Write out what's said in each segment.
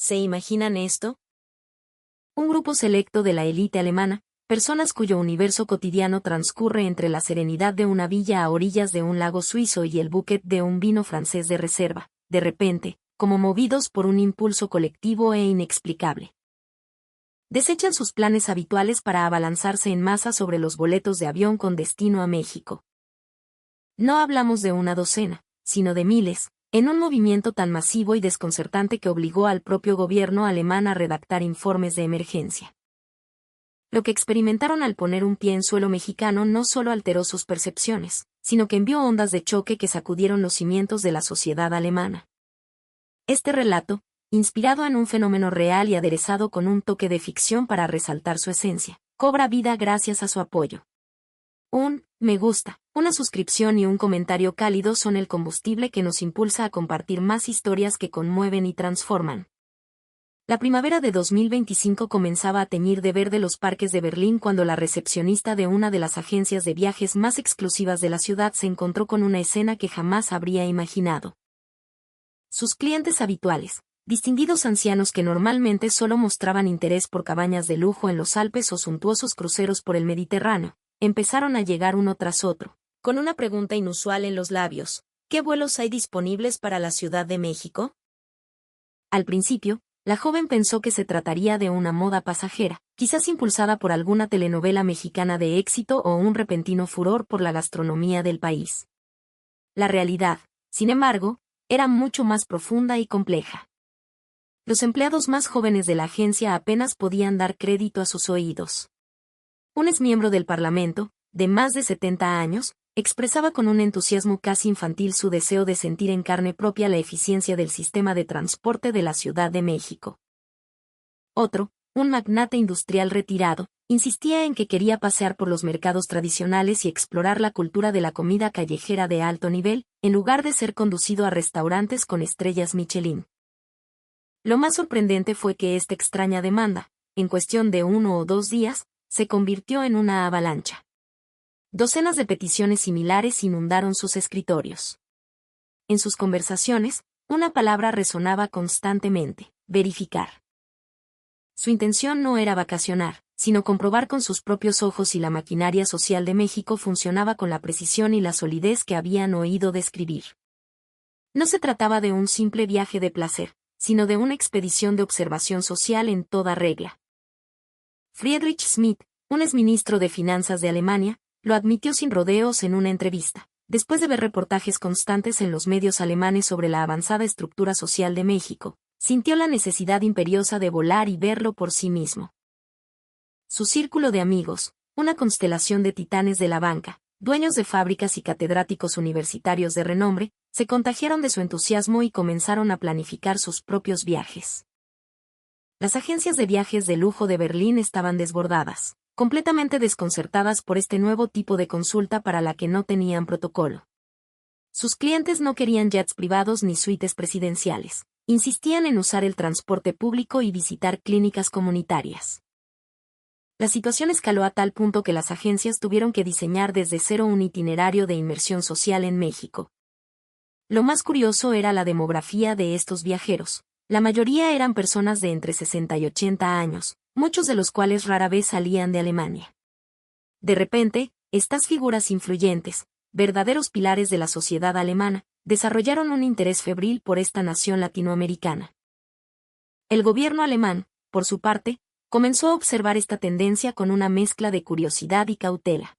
¿Se imaginan esto? Un grupo selecto de la élite alemana, personas cuyo universo cotidiano transcurre entre la serenidad de una villa a orillas de un lago suizo y el bouquet de un vino francés de reserva, de repente, como movidos por un impulso colectivo e inexplicable, desechan sus planes habituales para abalanzarse en masa sobre los boletos de avión con destino a México. No hablamos de una docena, sino de miles, en un movimiento tan masivo y desconcertante que obligó al propio gobierno alemán a redactar informes de emergencia. Lo que experimentaron al poner un pie en suelo mexicano no solo alteró sus percepciones, sino que envió ondas de choque que sacudieron los cimientos de la sociedad alemana. Este relato, inspirado en un fenómeno real y aderezado con un toque de ficción para resaltar su esencia, cobra vida gracias a su apoyo. Un me gusta, una suscripción y un comentario cálido son el combustible que nos impulsa a compartir más historias que conmueven y transforman. La primavera de 2025 comenzaba a teñir de verde los parques de Berlín cuando la recepcionista de una de las agencias de viajes más exclusivas de la ciudad se encontró con una escena que jamás habría imaginado. Sus clientes habituales, distinguidos ancianos que normalmente solo mostraban interés por cabañas de lujo en los Alpes o suntuosos cruceros por el Mediterráneo, empezaron a llegar uno tras otro, con una pregunta inusual en los labios: ¿qué vuelos hay disponibles para la Ciudad de México? Al principio, la joven pensó que se trataría de una moda pasajera, quizás impulsada por alguna telenovela mexicana de éxito o un repentino furor por la gastronomía del país. La realidad, sin embargo, era mucho más profunda y compleja. Los empleados más jóvenes de la agencia apenas podían dar crédito a sus oídos. Un exmiembro del Parlamento, de más de 70 años, expresaba con un entusiasmo casi infantil su deseo de sentir en carne propia la eficiencia del sistema de transporte de la Ciudad de México. Otro, un magnate industrial retirado, insistía en que quería pasear por los mercados tradicionales y explorar la cultura de la comida callejera de alto nivel, en lugar de ser conducido a restaurantes con estrellas Michelin. Lo más sorprendente fue que esta extraña demanda, en cuestión de 1 o 2 días, se convirtió en una avalancha. Docenas de peticiones similares inundaron sus escritorios. En sus conversaciones, una palabra resonaba constantemente: verificar. Su intención no era vacacionar, sino comprobar con sus propios ojos si la maquinaria social de México funcionaba con la precisión y la solidez que habían oído describir. No se trataba de un simple viaje de placer, sino de una expedición de observación social en toda regla. Friedrich Schmidt, un exministro de Finanzas de Alemania, lo admitió sin rodeos en una entrevista, después de ver reportajes constantes en los medios alemanes sobre la avanzada estructura social de México. Sintió la necesidad imperiosa de volar y verlo por sí mismo. Su círculo de amigos, una constelación de titanes de la banca, dueños de fábricas y catedráticos universitarios de renombre, se contagiaron de su entusiasmo y comenzaron a planificar sus propios viajes. Las agencias de viajes de lujo de Berlín estaban desbordadas, completamente desconcertadas por este nuevo tipo de consulta para la que no tenían protocolo. Sus clientes no querían jets privados ni suites presidenciales. Insistían en usar el transporte público y visitar clínicas comunitarias. La situación escaló a tal punto que las agencias tuvieron que diseñar desde cero un itinerario de inmersión social en México. Lo más curioso era la demografía de estos viajeros. La mayoría eran personas de entre 60 y 80 años, muchos de los cuales rara vez salían de Alemania. De repente, estas figuras influyentes, verdaderos pilares de la sociedad alemana, desarrollaron un interés febril por esta nación latinoamericana. El gobierno alemán, por su parte, comenzó a observar esta tendencia con una mezcla de curiosidad y cautela.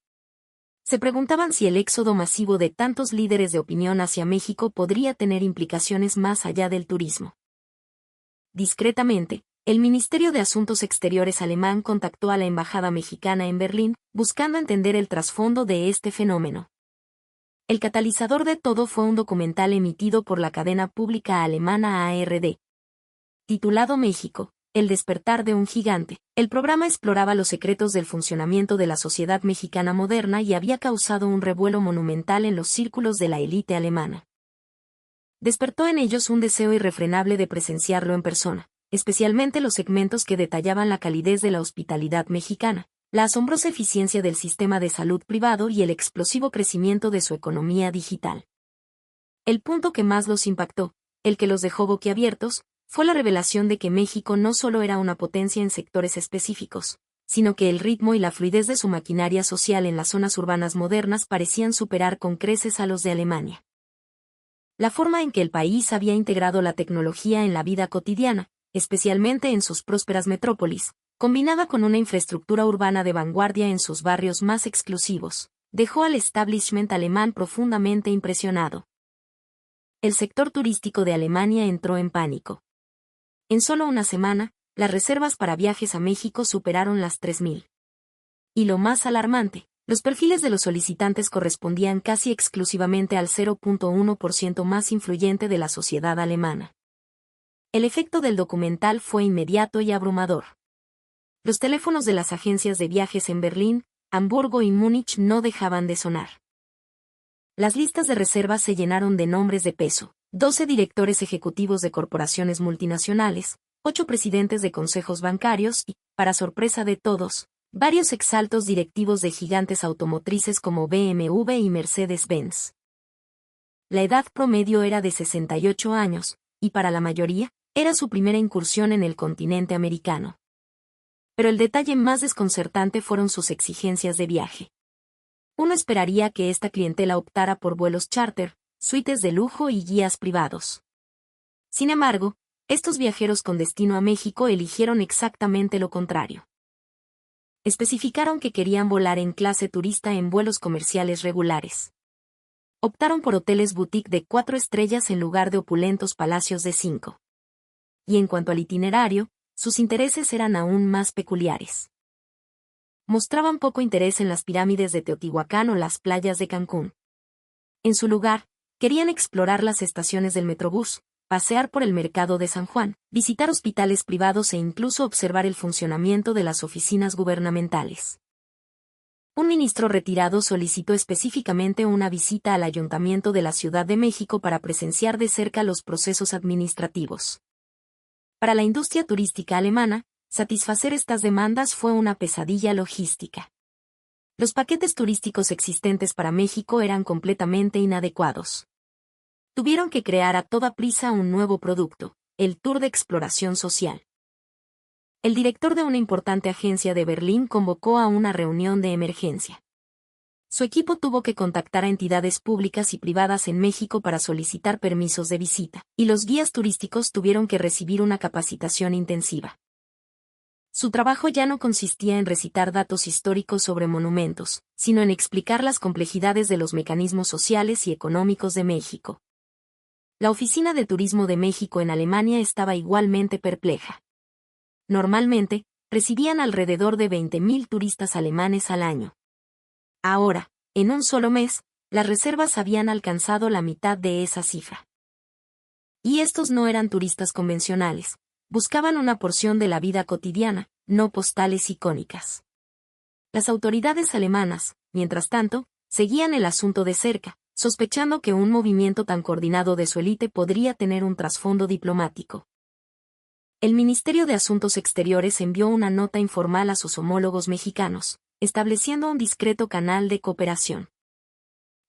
Se preguntaban si el éxodo masivo de tantos líderes de opinión hacia México podría tener implicaciones más allá del turismo. Discretamente, el Ministerio de Asuntos Exteriores alemán contactó a la embajada mexicana en Berlín, buscando entender el trasfondo de este fenómeno. El catalizador de todo fue un documental emitido por la cadena pública alemana ARD. Titulado México, el despertar de un gigante, el programa exploraba los secretos del funcionamiento de la sociedad mexicana moderna y había causado un revuelo monumental en los círculos de la élite alemana. Despertó en ellos un deseo irrefrenable de presenciarlo en persona, especialmente los segmentos que detallaban la calidez de la hospitalidad mexicana, la asombrosa eficiencia del sistema de salud privado y el explosivo crecimiento de su economía digital. El punto que más los impactó, el que los dejó boquiabiertos, Fue la revelación de que México no solo era una potencia en sectores específicos, sino que el ritmo y la fluidez de su maquinaria social en las zonas urbanas modernas parecían superar con creces a los de Alemania. La forma en que el país había integrado la tecnología en la vida cotidiana, especialmente en sus prósperas metrópolis, combinada con una infraestructura urbana de vanguardia en sus barrios más exclusivos, dejó al establishment alemán profundamente impresionado. El sector turístico de Alemania entró en pánico. En solo una semana, las reservas para viajes a México superaron las 3.000. Y lo más alarmante, los perfiles de los solicitantes correspondían casi exclusivamente al 0.1% más influyente de la sociedad alemana. El efecto del documental fue inmediato y abrumador. Los teléfonos de las agencias de viajes en Berlín, Hamburgo y Múnich no dejaban de sonar. Las listas de reservas se llenaron de nombres de peso: 12 directores ejecutivos de corporaciones multinacionales, 8 presidentes de consejos bancarios y, para sorpresa de todos, varios exaltos directivos de gigantes automotrices como BMW y Mercedes-Benz. La edad promedio era de 68 años, y para la mayoría, era su primera incursión en el continente americano. Pero el detalle más desconcertante fueron sus exigencias de viaje. Uno esperaría que esta clientela optara por vuelos charter, suites de lujo y guías privados. Sin embargo, estos viajeros con destino a México eligieron exactamente lo contrario. Especificaron que querían volar en clase turista en vuelos comerciales regulares. Optaron por hoteles boutique de 4 estrellas en lugar de opulentos palacios de 5. Y en cuanto al itinerario, sus intereses eran aún más peculiares. Mostraban poco interés en las pirámides de Teotihuacán o las playas de Cancún. En su lugar, querían explorar las estaciones del Metrobús, pasear por el mercado de San Juan, visitar hospitales privados e incluso observar el funcionamiento de las oficinas gubernamentales. Un ministro retirado solicitó específicamente una visita al Ayuntamiento de la Ciudad de México para presenciar de cerca los procesos administrativos. Para la industria turística alemana, satisfacer estas demandas fue una pesadilla logística. Los paquetes turísticos existentes para México eran completamente inadecuados. Tuvieron que crear a toda prisa un nuevo producto, el Tour de Exploración Social. El director de una importante agencia de Berlín convocó a una reunión de emergencia. Su equipo tuvo que contactar a entidades públicas y privadas en México para solicitar permisos de visita, y los guías turísticos tuvieron que recibir una capacitación intensiva. Su trabajo ya no consistía en recitar datos históricos sobre monumentos, sino en explicar las complejidades de los mecanismos sociales y económicos de México. La Oficina de Turismo de México en Alemania estaba igualmente perpleja. Normalmente, recibían alrededor de 20.000 turistas alemanes al año. Ahora, en un solo mes, las reservas habían alcanzado la mitad de esa cifra. Y estos no eran turistas convencionales, buscaban una porción de la vida cotidiana, no postales icónicas. Las autoridades alemanas, mientras tanto, seguían el asunto de cerca, sospechando que un movimiento tan coordinado de su élite podría tener un trasfondo diplomático. El Ministerio de Asuntos Exteriores envió una nota informal a sus homólogos mexicanos, estableciendo un discreto canal de cooperación.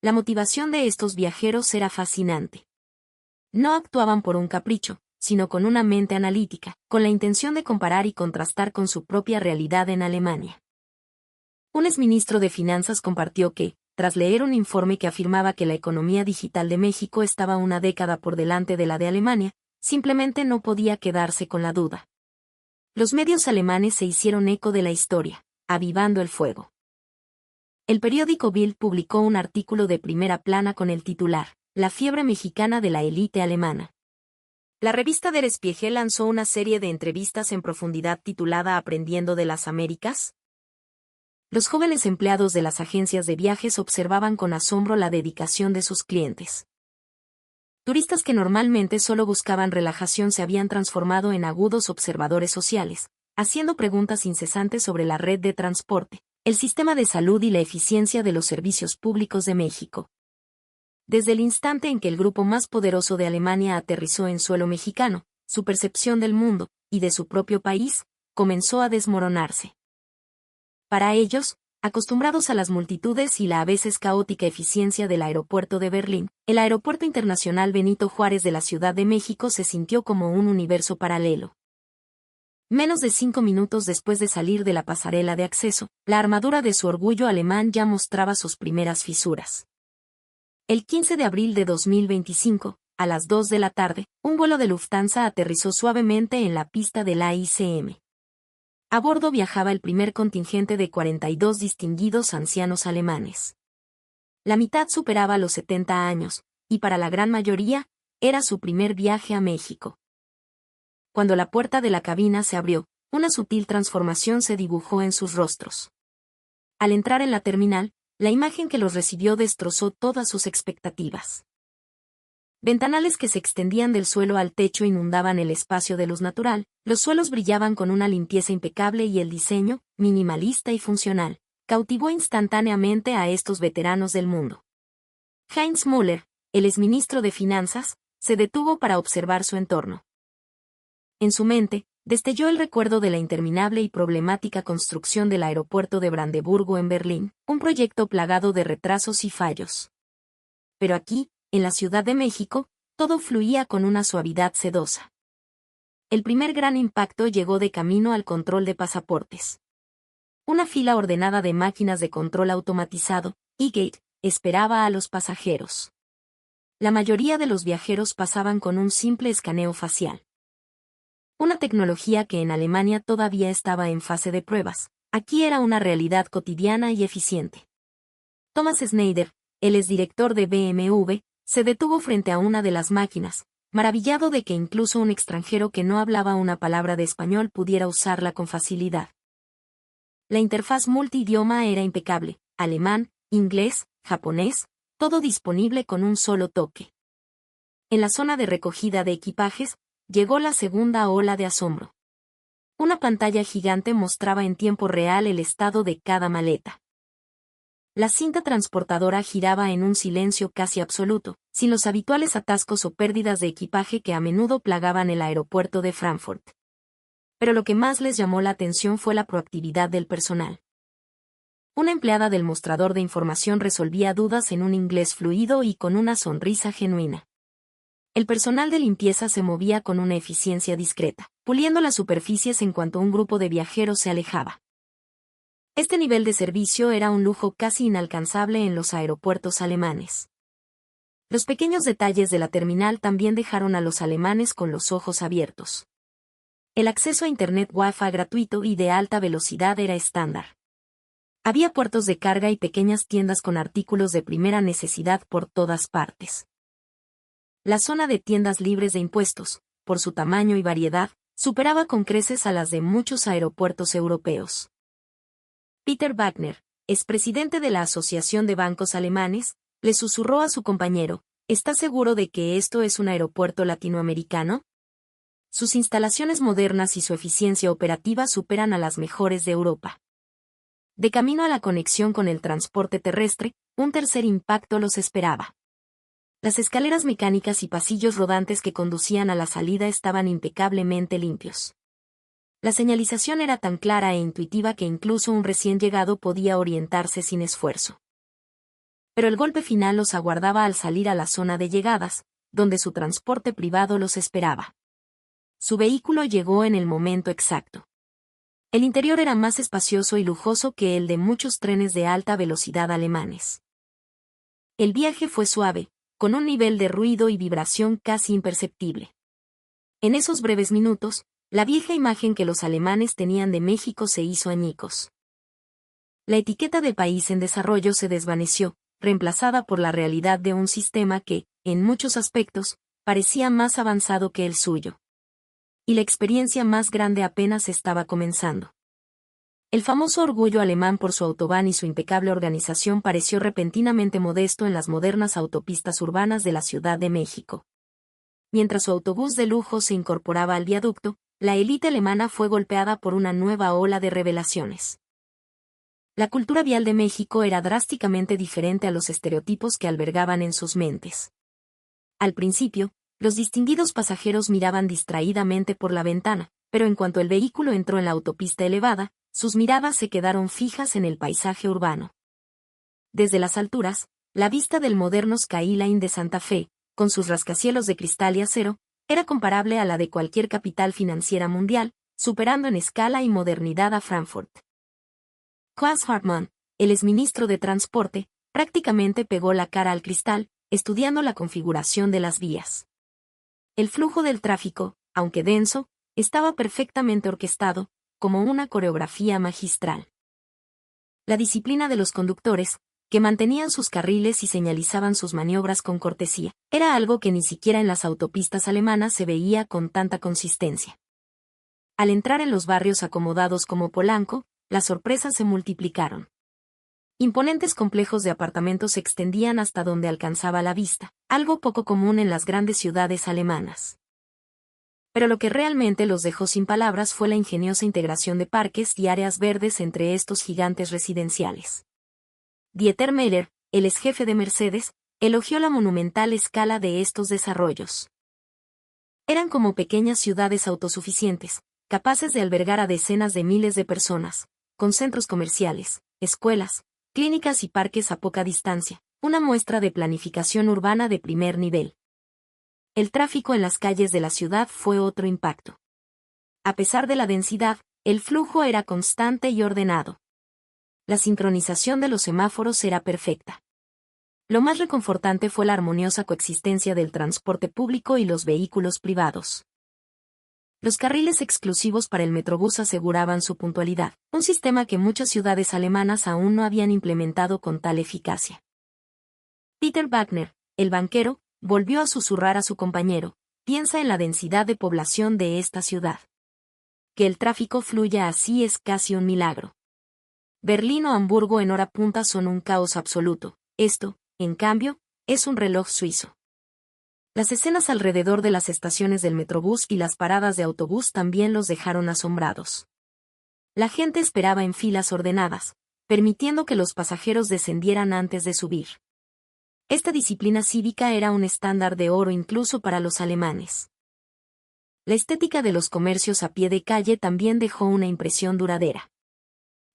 La motivación de estos viajeros era fascinante. No actuaban por un capricho, sino con una mente analítica, con la intención de comparar y contrastar con su propia realidad en Alemania. Un exministro de Finanzas compartió que, tras leer un informe que afirmaba que la economía digital de México estaba una década por delante de la de Alemania, simplemente no podía quedarse con la duda. Los medios alemanes se hicieron eco de la historia, avivando el fuego. El periódico Bild publicó un artículo de primera plana con el titular, La fiebre mexicana de la élite alemana. La revista Der Spiegel lanzó una serie de entrevistas en profundidad titulada Aprendiendo de las Américas. Los jóvenes empleados de las agencias de viajes observaban con asombro la dedicación de sus clientes. Turistas que normalmente solo buscaban relajación se habían transformado en agudos observadores sociales, haciendo preguntas incesantes sobre la red de transporte, el sistema de salud y la eficiencia de los servicios públicos de México. Desde el instante en que el grupo más poderoso de Alemania aterrizó en suelo mexicano, su percepción del mundo, y de su propio país, comenzó a desmoronarse. Para ellos, Acostumbrados a las multitudes y la a veces caótica eficiencia del aeropuerto de Berlín, el Aeropuerto Internacional Benito Juárez de la Ciudad de México se sintió como un universo paralelo. Menos de 5 minutos después de salir de la pasarela de acceso, la armadura de su orgullo alemán ya mostraba sus primeras fisuras. El 15 de abril de 2025, a las 2 de la tarde, un vuelo de Lufthansa aterrizó suavemente en la pista de la ICM. A bordo viajaba el primer contingente de 42 distinguidos ancianos alemanes. La mitad superaba los 70 años, y para la gran mayoría, era su primer viaje a México. Cuando la puerta de la cabina se abrió, una sutil transformación se dibujó en sus rostros. Al entrar en la terminal, la imagen que los recibió destrozó todas sus expectativas. Ventanales que se extendían del suelo al techo inundaban el espacio de luz natural, los suelos brillaban con una limpieza impecable y el diseño, minimalista y funcional, cautivó instantáneamente a estos veteranos del mundo. Heinz Müller, el exministro de Finanzas, se detuvo para observar su entorno. En su mente, destelló el recuerdo de la interminable y problemática construcción del aeropuerto de Brandeburgo en Berlín, un proyecto plagado de retrasos y fallos. Pero aquí, en la Ciudad de México, todo fluía con una suavidad sedosa. El primer gran impacto llegó de camino al control de pasaportes. Una fila ordenada de máquinas de control automatizado, e-gate, esperaba a los pasajeros. La mayoría de los viajeros pasaban con un simple escaneo facial. Una tecnología que en Alemania todavía estaba en fase de pruebas, aquí era una realidad cotidiana y eficiente. Thomas Schneider, el exdirector de BMW, se detuvo frente a una de las máquinas, maravillado de que incluso un extranjero que no hablaba una palabra de español pudiera usarla con facilidad. La interfaz multidioma era impecable, alemán, inglés, japonés, todo disponible con un solo toque. En la zona de recogida de equipajes, llegó la segunda ola de asombro. Una pantalla gigante mostraba en tiempo real el estado de cada maleta. La cinta transportadora giraba en un silencio casi absoluto, sin los habituales atascos o pérdidas de equipaje que a menudo plagaban el aeropuerto de Frankfurt. Pero lo que más les llamó la atención fue la proactividad del personal. Una empleada del mostrador de información resolvía dudas en un inglés fluido y con una sonrisa genuina. El personal de limpieza se movía con una eficiencia discreta, puliendo las superficies en cuanto un grupo de viajeros se alejaba. Este nivel de servicio era un lujo casi inalcanzable en los aeropuertos alemanes. Los pequeños detalles de la terminal también dejaron a los alemanes con los ojos abiertos. El acceso a Internet Wi-Fi gratuito y de alta velocidad era estándar. Había puertos de carga y pequeñas tiendas con artículos de primera necesidad por todas partes. La zona de tiendas libres de impuestos, por su tamaño y variedad, superaba con creces a las de muchos aeropuertos europeos. Peter Wagner, expresidente de la Asociación de Bancos Alemanes, le susurró a su compañero, ¿está seguro de que esto es un aeropuerto latinoamericano? Sus instalaciones modernas y su eficiencia operativa superan a las mejores de Europa. De camino a la conexión con el transporte terrestre, un tercer impacto los esperaba. Las escaleras mecánicas y pasillos rodantes que conducían a la salida estaban impecablemente limpios. La señalización era tan clara e intuitiva que incluso un recién llegado podía orientarse sin esfuerzo. Pero el golpe final los aguardaba al salir a la zona de llegadas, donde su transporte privado los esperaba. Su vehículo llegó en el momento exacto. El interior era más espacioso y lujoso que el de muchos trenes de alta velocidad alemanes. El viaje fue suave, con un nivel de ruido y vibración casi imperceptible. En esos breves minutos, la vieja imagen que los alemanes tenían de México se hizo añicos. La etiqueta de país en desarrollo se desvaneció, reemplazada por la realidad de un sistema que, en muchos aspectos, parecía más avanzado que el suyo. Y la experiencia más grande apenas estaba comenzando. El famoso orgullo alemán por su autobahn y su impecable organización pareció repentinamente modesto en las modernas autopistas urbanas de la Ciudad de México. Mientras su autobús de lujo se incorporaba al viaducto, la élite alemana fue golpeada por una nueva ola de revelaciones. La cultura vial de México era drásticamente diferente a los estereotipos que albergaban en sus mentes. Al principio, los distinguidos pasajeros miraban distraídamente por la ventana, pero en cuanto el vehículo entró en la autopista elevada, sus miradas se quedaron fijas en el paisaje urbano. Desde las alturas, la vista del moderno Skyline de Santa Fe, con sus rascacielos de cristal y acero, era comparable a la de cualquier capital financiera mundial, superando en escala y modernidad a Frankfurt. Klaus Hartmann, el exministro de Transporte, prácticamente pegó la cara al cristal, estudiando la configuración de las vías. El flujo del tráfico, aunque denso, estaba perfectamente orquestado, como una coreografía magistral. La disciplina de los conductores, que mantenían sus carriles y señalizaban sus maniobras con cortesía, era algo que ni siquiera en las autopistas alemanas se veía con tanta consistencia. Al entrar en los barrios acomodados como Polanco, las sorpresas se multiplicaron. Imponentes complejos de apartamentos se extendían hasta donde alcanzaba la vista, algo poco común en las grandes ciudades alemanas. Pero lo que realmente los dejó sin palabras fue la ingeniosa integración de parques y áreas verdes entre estos gigantes residenciales. Dieter Meyer, el exjefe de Mercedes, elogió la monumental escala de estos desarrollos. Eran como pequeñas ciudades autosuficientes, capaces de albergar a decenas de miles de personas, con centros comerciales, escuelas, clínicas y parques a poca distancia, una muestra de planificación urbana de primer nivel. El tráfico en las calles de la ciudad fue otro impacto. A pesar de la densidad, el flujo era constante y ordenado. La sincronización de los semáforos era perfecta. Lo más reconfortante fue la armoniosa coexistencia del transporte público y los vehículos privados. Los carriles exclusivos para el Metrobús aseguraban su puntualidad, un sistema que muchas ciudades alemanas aún no habían implementado con tal eficacia. Peter Wagner, el banquero, volvió a susurrar a su compañero: piensa en la densidad de población de esta ciudad. Que el tráfico fluya así es casi un milagro. Berlín o Hamburgo en hora punta son un caos absoluto. Esto, en cambio, es un reloj suizo. Las escenas alrededor de las estaciones del Metrobús y las paradas de autobús también los dejaron asombrados. La gente esperaba en filas ordenadas, permitiendo que los pasajeros descendieran antes de subir. Esta disciplina cívica era un estándar de oro incluso para los alemanes. La estética de los comercios a pie de calle también dejó una impresión duradera.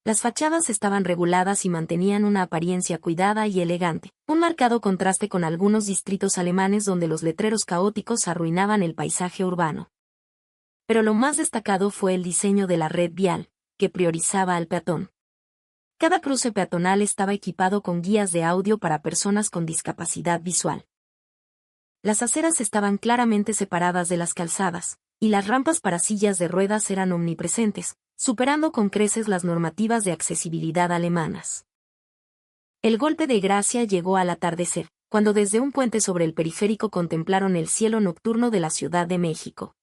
Las fachadas estaban reguladas y mantenían una apariencia cuidada y elegante, un marcado contraste con algunos distritos alemanes donde los letreros caóticos arruinaban el paisaje urbano. Pero lo más destacado fue el diseño de la red vial, que priorizaba al peatón. Cada cruce peatonal estaba equipado con guías de audio para personas con discapacidad visual. Las aceras estaban claramente separadas de las calzadas, y las rampas para sillas de ruedas eran omnipresentes, superando con creces las normativas de accesibilidad alemanas. El golpe de gracia llegó al atardecer, cuando desde un puente sobre el periférico contemplaron el cielo nocturno de la Ciudad de México.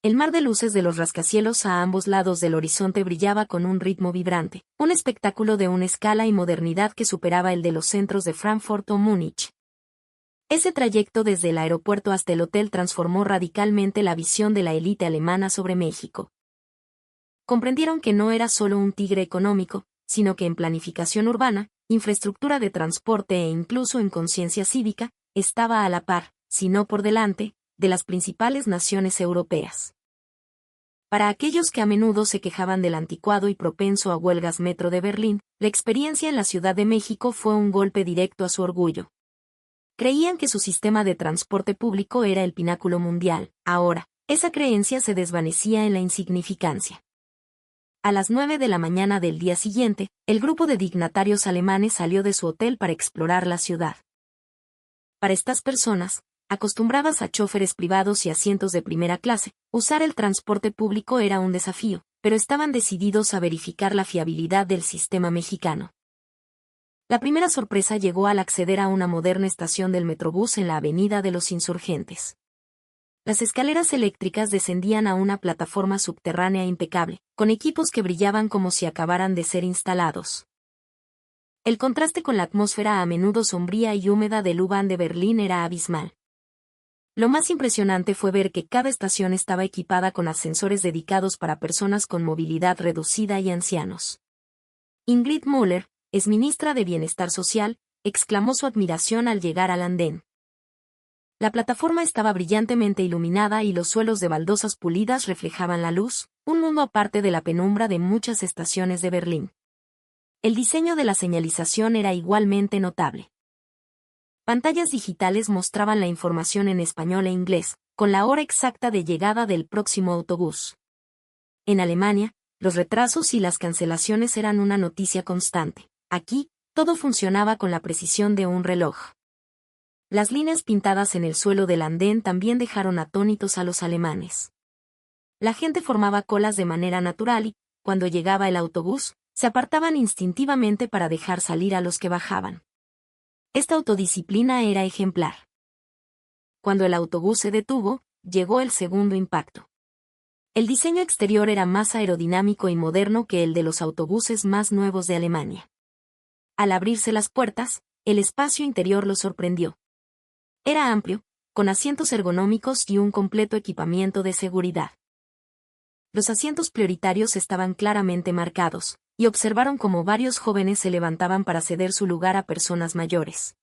El mar de luces de los rascacielos a ambos lados del horizonte brillaba con un ritmo vibrante, un espectáculo de una escala y modernidad que superaba el de los centros de Frankfurt o Múnich. Ese trayecto desde el aeropuerto hasta el hotel transformó radicalmente la visión de la élite alemana sobre México. Comprendieron que no era solo un tigre económico, sino que en planificación urbana, infraestructura de transporte e incluso en conciencia cívica, estaba a la par, si no por delante, de las principales naciones europeas. Para aquellos que a menudo se quejaban del anticuado y propenso a huelgas metro de Berlín, la experiencia en la Ciudad de México fue un golpe directo a su orgullo. Creían que su sistema de transporte público era el pináculo mundial. Ahora, esa creencia se desvanecía en la insignificancia. A las 9 de la mañana del día siguiente, el grupo de dignatarios alemanes salió de su hotel para explorar la ciudad. Para estas personas, acostumbradas a choferes privados y asientos de primera clase, usar el transporte público era un desafío, pero estaban decididos a verificar la fiabilidad del sistema mexicano. La primera sorpresa llegó al acceder a una moderna estación del Metrobús en la Avenida de los Insurgentes. Las escaleras eléctricas descendían a una plataforma subterránea impecable, con equipos que brillaban como si acabaran de ser instalados. El contraste con la atmósfera a menudo sombría y húmeda del U-Bahn de Berlín era abismal. Lo más impresionante fue ver que cada estación estaba equipada con ascensores dedicados para personas con movilidad reducida y ancianos. Ingrid Müller, exministra de Bienestar Social, exclamó su admiración al llegar al andén. La plataforma estaba brillantemente iluminada y los suelos de baldosas pulidas reflejaban la luz, un mundo aparte de la penumbra de muchas estaciones de Berlín. El diseño de la señalización era igualmente notable. Pantallas digitales mostraban la información en español e inglés, con la hora exacta de llegada del próximo autobús. En Alemania, los retrasos y las cancelaciones eran una noticia constante. Aquí, todo funcionaba con la precisión de un reloj. Las líneas pintadas en el suelo del andén también dejaron atónitos a los alemanes. La gente formaba colas de manera natural y, cuando llegaba el autobús, se apartaban instintivamente para dejar salir a los que bajaban. Esta autodisciplina era ejemplar. Cuando el autobús se detuvo, llegó el segundo impacto. El diseño exterior era más aerodinámico y moderno que el de los autobuses más nuevos de Alemania. Al abrirse las puertas, el espacio interior lo sorprendió. Era amplio, con asientos ergonómicos y un completo equipamiento de seguridad. Los asientos prioritarios estaban claramente marcados, y observaron cómo varios jóvenes se levantaban para ceder su lugar a personas mayores.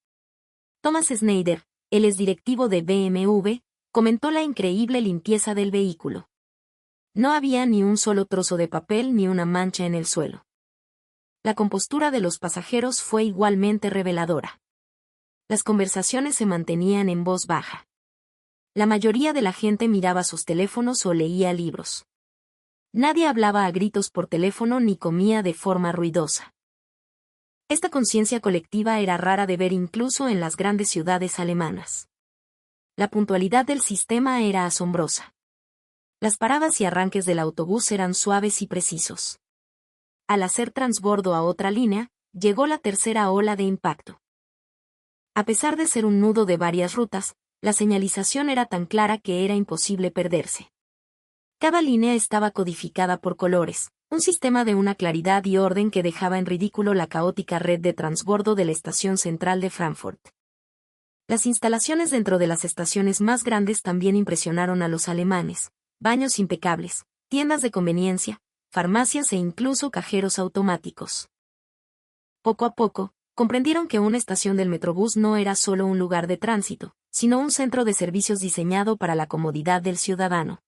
Thomas Schneider, el exdirectivo de BMW, comentó la increíble limpieza del vehículo. No había ni un solo trozo de papel ni una mancha en el suelo. La compostura de los pasajeros fue igualmente reveladora. Las conversaciones se mantenían en voz baja. La mayoría de la gente miraba sus teléfonos o leía libros. Nadie hablaba a gritos por teléfono ni comía de forma ruidosa. Esta conciencia colectiva era rara de ver incluso en las grandes ciudades alemanas. La puntualidad del sistema era asombrosa. Las paradas y arranques del autobús eran suaves y precisos. Al hacer transbordo a otra línea, llegó la tercera ola de impacto. A pesar de ser un nudo de varias rutas, la señalización era tan clara que era imposible perderse. Cada línea estaba codificada por colores, un sistema de una claridad y orden que dejaba en ridículo la caótica red de transbordo de la estación central de Frankfurt. Las instalaciones dentro de las estaciones más grandes también impresionaron a los alemanes: baños impecables, tiendas de conveniencia, farmacias e incluso cajeros automáticos. Poco a poco, comprendieron que una estación del Metrobús no era solo un lugar de tránsito, sino un centro de servicios diseñado para la comodidad del ciudadano.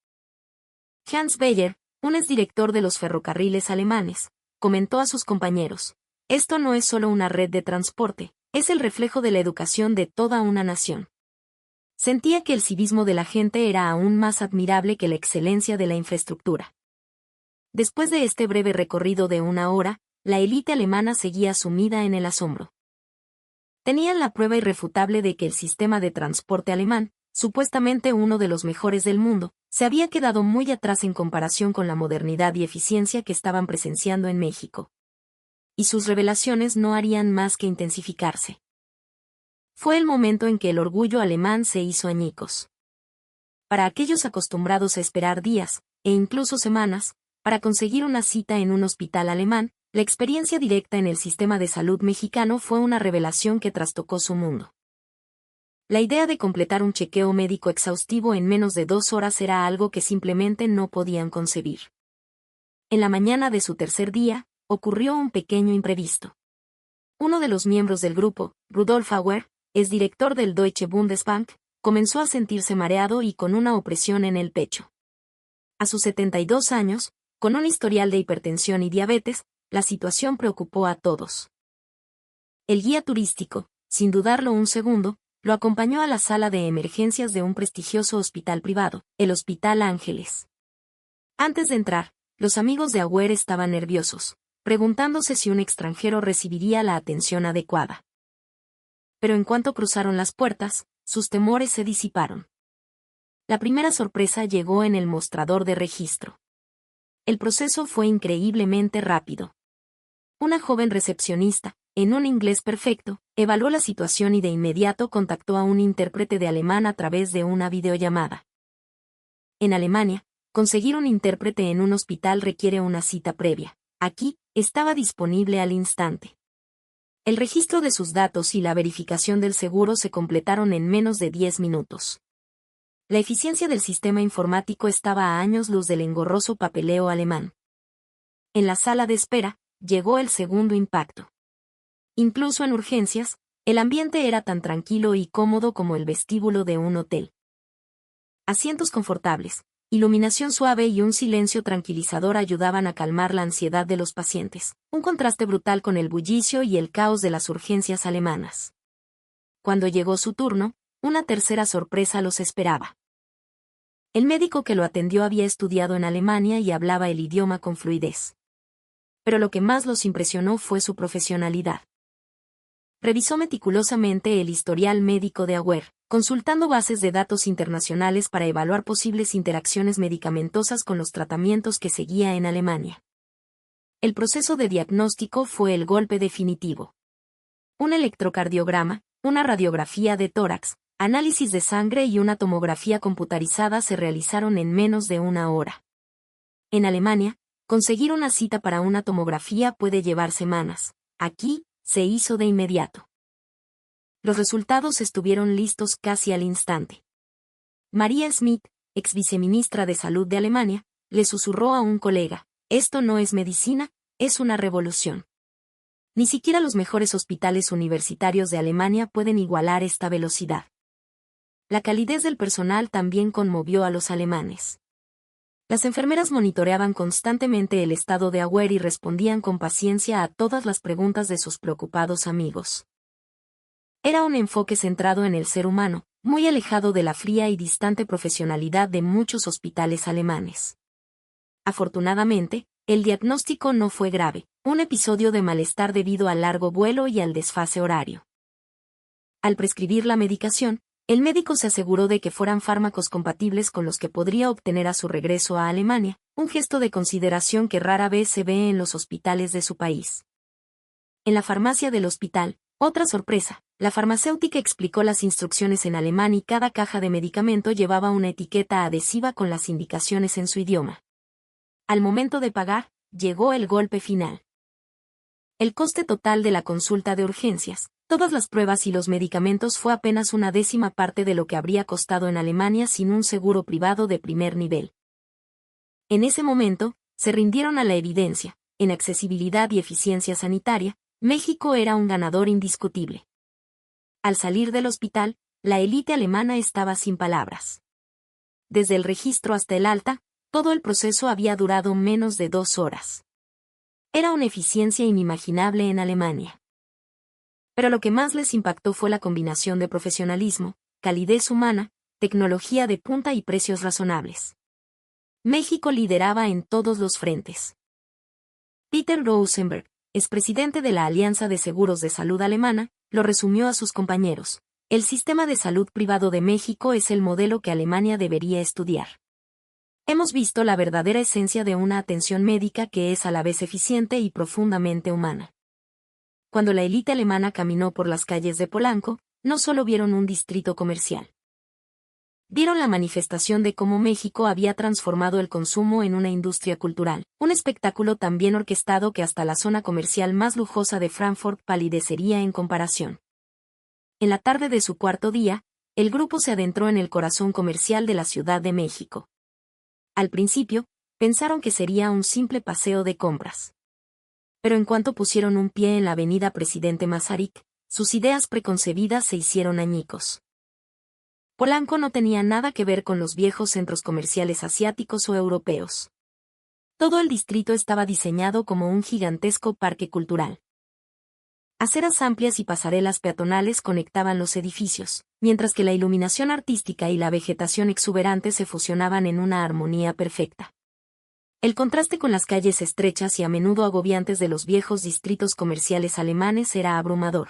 Hans Beyer, un exdirector de los ferrocarriles alemanes, comentó a sus compañeros: esto no es solo una red de transporte, es el reflejo de la educación de toda una nación. Sentía que el civismo de la gente era aún más admirable que la excelencia de la infraestructura. Después de este breve recorrido de una hora, la élite alemana seguía sumida en el asombro. Tenían la prueba irrefutable de que el sistema de transporte alemán, supuestamente uno de los mejores del mundo, se había quedado muy atrás en comparación con la modernidad y eficiencia que estaban presenciando en México. Y sus revelaciones no harían más que intensificarse. Fue el momento en que el orgullo alemán se hizo añicos. Para aquellos acostumbrados a esperar días, e incluso semanas, para conseguir una cita en un hospital alemán, la experiencia directa en el sistema de salud mexicano fue una revelación que trastocó su mundo. La idea de completar un chequeo médico exhaustivo en menos de 2 horas era algo que simplemente no podían concebir. En la mañana de su tercer día, ocurrió un pequeño imprevisto. Uno de los miembros del grupo, Rudolf Auer, exdirector del Deutsche Bundesbank, comenzó a sentirse mareado y con una opresión en el pecho. A sus 72 años, con un historial de hipertensión y diabetes, la situación preocupó a todos. El guía turístico, sin dudarlo un segundo, lo acompañó a la sala de emergencias de un prestigioso hospital privado, el Hospital Ángeles. Antes de entrar, los amigos de Auer estaban nerviosos, preguntándose si un extranjero recibiría la atención adecuada. Pero en cuanto cruzaron las puertas, sus temores se disiparon. La primera sorpresa llegó en el mostrador de registro. El proceso fue increíblemente rápido. Una joven recepcionista, en un inglés perfecto, evaluó la situación y de inmediato contactó a un intérprete de alemán a través de una videollamada. En Alemania, conseguir un intérprete en un hospital requiere una cita previa. Aquí, estaba disponible al instante. El registro de sus datos y la verificación del seguro se completaron en menos de 10 minutos. La eficiencia del sistema informático estaba a años luz del engorroso papeleo alemán. En la sala de espera, llegó el segundo impacto. Incluso en urgencias, el ambiente era tan tranquilo y cómodo como el vestíbulo de un hotel. Asientos confortables, Iluminación suave y un silencio tranquilizador ayudaban a calmar la ansiedad de los pacientes, un contraste brutal con el bullicio y el caos de las urgencias alemanas. Cuando llegó su turno, una tercera sorpresa los esperaba. El médico que lo atendió había estudiado en Alemania y hablaba el idioma con fluidez. Pero lo que más los impresionó fue su profesionalidad. Revisó meticulosamente el historial médico de Auer, consultando bases de datos internacionales para evaluar posibles interacciones medicamentosas con los tratamientos que seguía en Alemania. El proceso de diagnóstico fue el golpe definitivo. Un electrocardiograma, una radiografía de tórax, análisis de sangre y una tomografía computarizada se realizaron en menos de una hora. En Alemania, conseguir una cita para una tomografía puede llevar semanas. Aquí, se hizo de inmediato. Los resultados estuvieron listos casi al instante. María Schmidt, ex viceministra de Salud de Alemania, le susurró a un colega: «Esto no es medicina, es una revolución». Ni siquiera los mejores hospitales universitarios de Alemania pueden igualar esta velocidad. La calidez del personal también conmovió a los alemanes. Las enfermeras monitoreaban constantemente el estado de Auer y respondían con paciencia a todas las preguntas de sus preocupados amigos. Era un enfoque centrado en el ser humano, muy alejado de la fría y distante profesionalidad de muchos hospitales alemanes. Afortunadamente, el diagnóstico no fue grave, un episodio de malestar debido al largo vuelo y al desfase horario. Al prescribir la medicación, el médico se aseguró de que fueran fármacos compatibles con los que podría obtener a su regreso a Alemania, un gesto de consideración que rara vez se ve en los hospitales de su país. En la farmacia del hospital, otra sorpresa, la farmacéutica explicó las instrucciones en alemán y cada caja de medicamento llevaba una etiqueta adhesiva con las indicaciones en su idioma. Al momento de pagar, llegó el golpe final. El coste total de la consulta de urgencias, todas las pruebas y los medicamentos fue apenas una décima parte de lo que habría costado en Alemania sin un seguro privado de primer nivel. En ese momento, se rindieron a la evidencia, en accesibilidad y eficiencia sanitaria, México era un ganador indiscutible. Al salir del hospital, la élite alemana estaba sin palabras. Desde el registro hasta el alta, todo el proceso había durado menos de 2 horas. Era una eficiencia inimaginable en Alemania. Pero lo que más les impactó fue la combinación de profesionalismo, calidez humana, tecnología de punta y precios razonables. México lideraba en todos los frentes. Peter Rosenberg, expresidente de la Alianza de Seguros de Salud Alemana, lo resumió a sus compañeros: el sistema de salud privado de México es el modelo que Alemania debería estudiar. Hemos visto la verdadera esencia de una atención médica que es a la vez eficiente y profundamente humana. Cuando la élite alemana caminó por las calles de Polanco, no solo vieron un distrito comercial. Vieron la manifestación de cómo México había transformado el consumo en una industria cultural, un espectáculo tan bien orquestado que hasta la zona comercial más lujosa de Frankfurt palidecería en comparación. En la tarde de su cuarto día, el grupo se adentró en el corazón comercial de la Ciudad de México. Al principio, pensaron que sería un simple paseo de compras. Pero en cuanto pusieron un pie en la avenida Presidente Masaryk, sus ideas preconcebidas se hicieron añicos. Polanco no tenía nada que ver con los viejos centros comerciales asiáticos o europeos. Todo el distrito estaba diseñado como un gigantesco parque cultural. Aceras amplias y pasarelas peatonales conectaban los edificios, mientras que la iluminación artística y la vegetación exuberante se fusionaban en una armonía perfecta. El contraste con las calles estrechas y a menudo agobiantes de los viejos distritos comerciales alemanes era abrumador.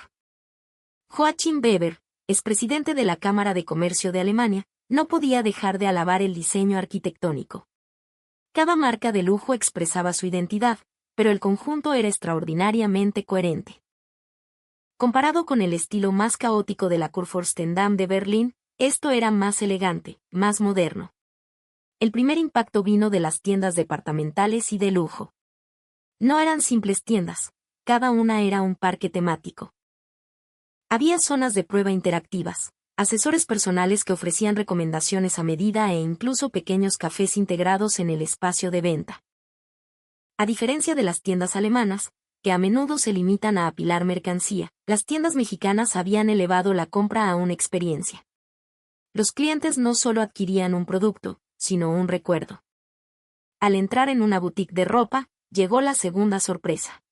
Joachim Weber, expresidente de la Cámara de Comercio de Alemania, no podía dejar de alabar el diseño arquitectónico. Cada marca de lujo expresaba su identidad, pero el conjunto era extraordinariamente coherente. Comparado con el estilo más caótico de la Kurfürstendamm de Berlín, esto era más elegante, más moderno. El primer impacto vino de las tiendas departamentales y de lujo. No eran simples tiendas, cada una era un parque temático. Había zonas de prueba interactivas, asesores personales que ofrecían recomendaciones a medida e incluso pequeños cafés integrados en el espacio de venta. A diferencia de las tiendas alemanas, que a menudo se limitan a apilar mercancía, las tiendas mexicanas habían elevado la compra a una experiencia. Los clientes no solo adquirían un producto, sino un recuerdo. Al entrar en una boutique de ropa, llegó la segunda sorpresa.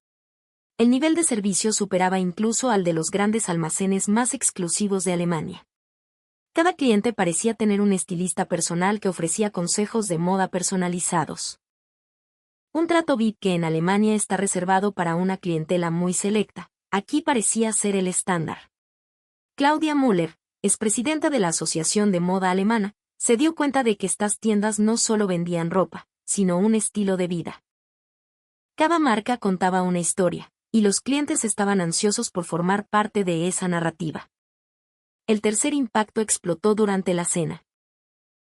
El nivel de servicio superaba incluso al de los grandes almacenes más exclusivos de Alemania. Cada cliente parecía tener un estilista personal que ofrecía consejos de moda personalizados. Un trato VIP que en Alemania está reservado para una clientela muy selecta, aquí parecía ser el estándar. Claudia Müller, expresidenta de la Asociación de Moda Alemana, se dio cuenta de que estas tiendas no solo vendían ropa, sino un estilo de vida. Cada marca contaba una historia, y los clientes estaban ansiosos por formar parte de esa narrativa. El tercer impacto explotó durante la cena.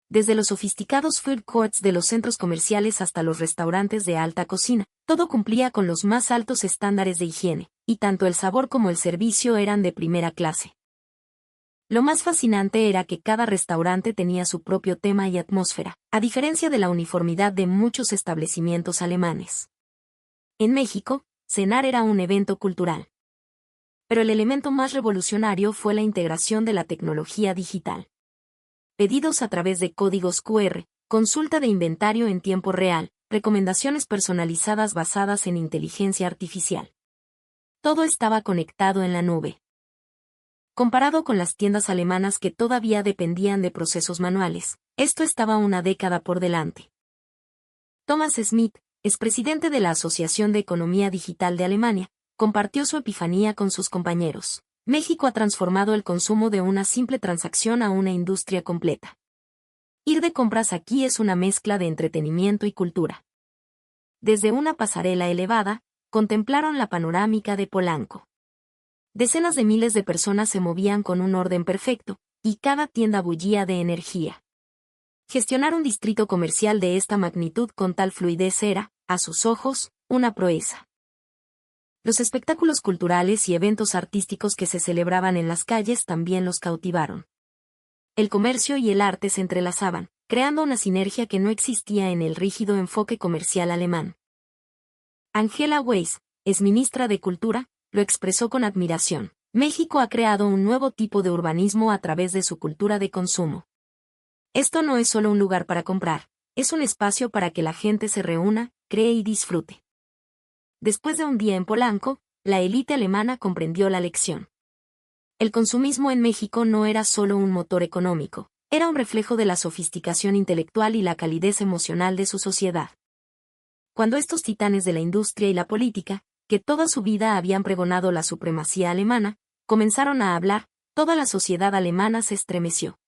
Desde los sofisticados food courts de los centros comerciales hasta los restaurantes de alta cocina, todo cumplía con los más altos estándares de higiene, y tanto el sabor como el servicio eran de primera clase. Lo más fascinante era que cada restaurante tenía su propio tema y atmósfera, a diferencia de la uniformidad de muchos establecimientos alemanes. En México, cenar era un evento cultural. Pero el elemento más revolucionario fue la integración de la tecnología digital. Pedidos a través de códigos QR, consulta de inventario en tiempo real, recomendaciones personalizadas basadas en inteligencia artificial. Todo estaba conectado en la nube. Comparado con las tiendas alemanas que todavía dependían de procesos manuales, esto estaba una década por delante. Thomas Schmidt, expresidente de la Asociación de Economía Digital de Alemania, compartió su epifanía con sus compañeros. México ha transformado el consumo de una simple transacción a una industria completa. Ir de compras aquí es una mezcla de entretenimiento y cultura. Desde una pasarela elevada, contemplaron la panorámica de Polanco. Decenas de miles de personas se movían con un orden perfecto, y cada tienda bullía de energía. Gestionar un distrito comercial de esta magnitud con tal fluidez era, a sus ojos, una proeza. Los espectáculos culturales y eventos artísticos que se celebraban en las calles también los cautivaron. El comercio y el arte se entrelazaban, creando una sinergia que no existía en el rígido enfoque comercial alemán. Angela Weiss, exministra de Cultura, lo expresó con admiración. México ha creado un nuevo tipo de urbanismo a través de su cultura de consumo. Esto no es solo un lugar para comprar, es un espacio para que la gente se reúna, cree y disfrute. Después de un día en Polanco, la élite alemana comprendió la lección. El consumismo en México no era solo un motor económico, era un reflejo de la sofisticación intelectual y la calidez emocional de su sociedad. Cuando estos titanes de la industria y la política, que toda su vida habían pregonado la supremacía alemana, comenzaron a hablar, toda la sociedad alemana se estremeció.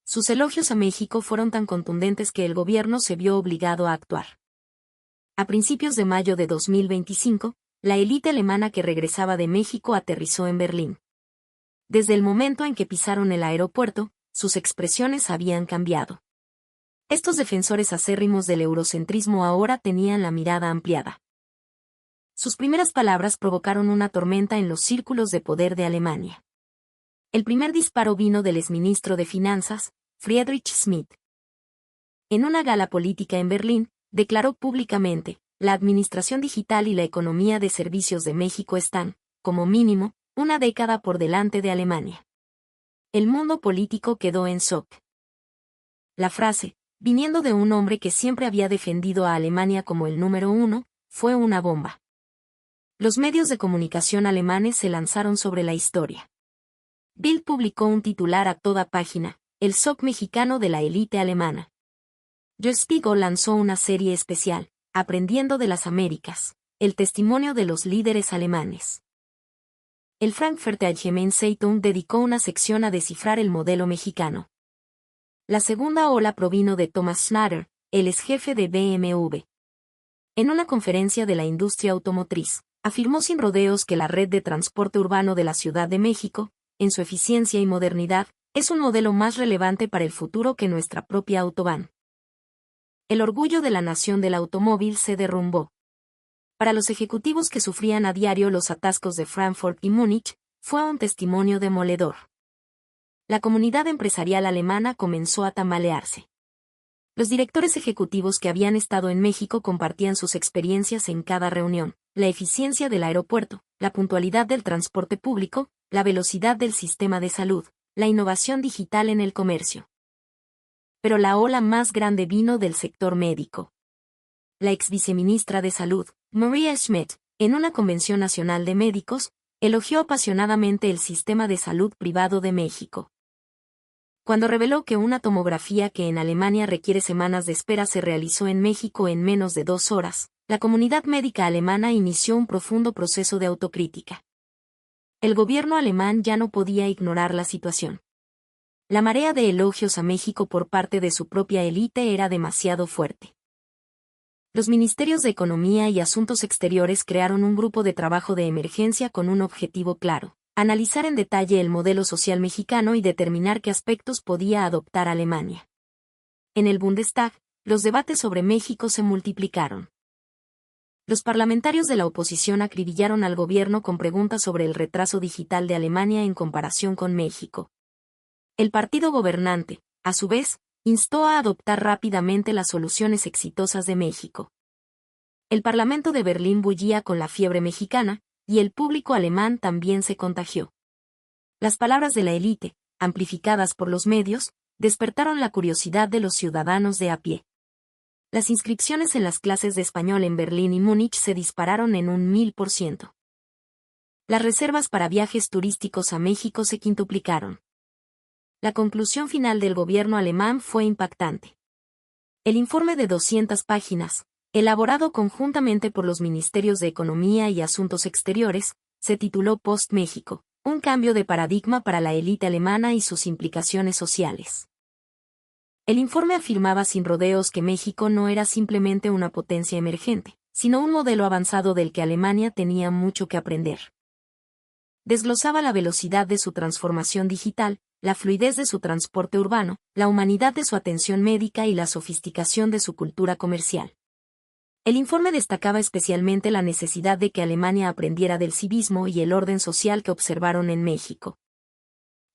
Sus elogios a México fueron tan contundentes que el gobierno se vio obligado a actuar. A principios de mayo de 2025, la élite alemana que regresaba de México aterrizó en Berlín. Desde el momento en que pisaron el aeropuerto, sus expresiones habían cambiado. Estos defensores acérrimos del eurocentrismo ahora tenían la mirada ampliada. Sus primeras palabras provocaron una tormenta en los círculos de poder de Alemania. El primer disparo vino del exministro de Finanzas, Friedrich Schmidt. En una gala política en Berlín, declaró públicamente, la administración digital y la economía de servicios de México están, como mínimo, una década por delante de Alemania. El mundo político quedó en shock. La frase, viniendo de un hombre que siempre había defendido a Alemania como el número uno, fue una bomba. Los medios de comunicación alemanes se lanzaron sobre la historia. Bild publicó un titular a toda página, el shock mexicano de la élite alemana. Der Spiegel lanzó una serie especial, Aprendiendo de las Américas, el testimonio de los líderes alemanes. El Frankfurter Allgemeine Zeitung dedicó una sección a descifrar el modelo mexicano. La segunda ola provino de Thomas Schneider, el exjefe de BMW. En una conferencia de la industria automotriz, afirmó sin rodeos que la red de transporte urbano de la Ciudad de México, en su eficiencia y modernidad, es un modelo más relevante para el futuro que nuestra propia autobahn. El orgullo de la nación del automóvil se derrumbó. Para los ejecutivos que sufrían a diario los atascos de Frankfurt y Múnich, fue un testimonio demoledor. La comunidad empresarial alemana comenzó a tambalearse. Los directores ejecutivos que habían estado en México compartían sus experiencias en cada reunión, la eficiencia del aeropuerto, la puntualidad del transporte público, la velocidad del sistema de salud, la innovación digital en el comercio. pero la ola más grande vino del sector médico. La ex viceministra de Salud, Maria Schmidt, en una convención nacional de médicos, elogió apasionadamente el sistema de salud privado de México. Cuando reveló que una tomografía que en Alemania requiere semanas de espera se realizó en México en menos de 2 horas, la comunidad médica alemana inició un profundo proceso de autocrítica. El gobierno alemán ya no podía ignorar la situación. La marea de elogios a México por parte de su propia élite era demasiado fuerte. Los ministerios de Economía y Asuntos Exteriores crearon un grupo de trabajo de emergencia con un objetivo claro: analizar en detalle el modelo social mexicano y determinar qué aspectos podía adoptar Alemania. En el Bundestag, los debates sobre México se multiplicaron. Los parlamentarios de la oposición acribillaron al gobierno con preguntas sobre el retraso digital de Alemania en comparación con México. El partido gobernante, a su vez, instó a adoptar rápidamente las soluciones exitosas de México. El Parlamento de Berlín bullía con la fiebre mexicana, y el público alemán también se contagió. Las palabras de la élite, amplificadas por los medios, despertaron la curiosidad de los ciudadanos de a pie. Las inscripciones en las clases de español en Berlín y Múnich se dispararon en un 1000%. Las reservas para viajes turísticos a México se quintuplicaron. La conclusión final del gobierno alemán fue impactante. El informe de 200 páginas, elaborado conjuntamente por los Ministerios de Economía y Asuntos Exteriores, se tituló Post-México, un cambio de paradigma para la élite alemana y sus implicaciones sociales. El informe afirmaba sin rodeos que México no era simplemente una potencia emergente, sino un modelo avanzado del que Alemania tenía mucho que aprender. Desglosaba la velocidad de su transformación digital, la fluidez de su transporte urbano, la humanidad de su atención médica y la sofisticación de su cultura comercial. El informe destacaba especialmente la necesidad de que Alemania aprendiera del civismo y el orden social que observaron en México.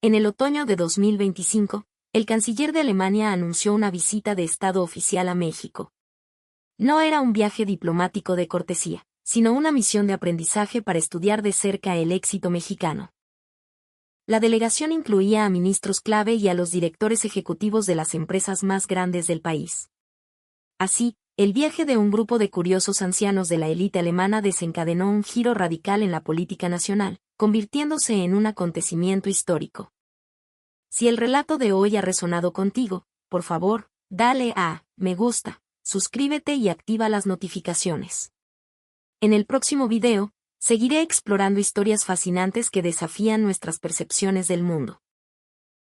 En el otoño de 2025, el canciller de Alemania anunció una visita de Estado oficial a México. No era un viaje diplomático de cortesía, sino una misión de aprendizaje para estudiar de cerca el éxito mexicano. La delegación incluía a ministros clave y a los directores ejecutivos de las empresas más grandes del país. Así, el viaje de un grupo de curiosos ancianos de la élite alemana desencadenó un giro radical en la política nacional, convirtiéndose en un acontecimiento histórico. Si el relato de hoy ha resonado contigo, por favor, dale a me gusta, suscríbete y activa las notificaciones. En el próximo video, seguiré explorando historias fascinantes que desafían nuestras percepciones del mundo.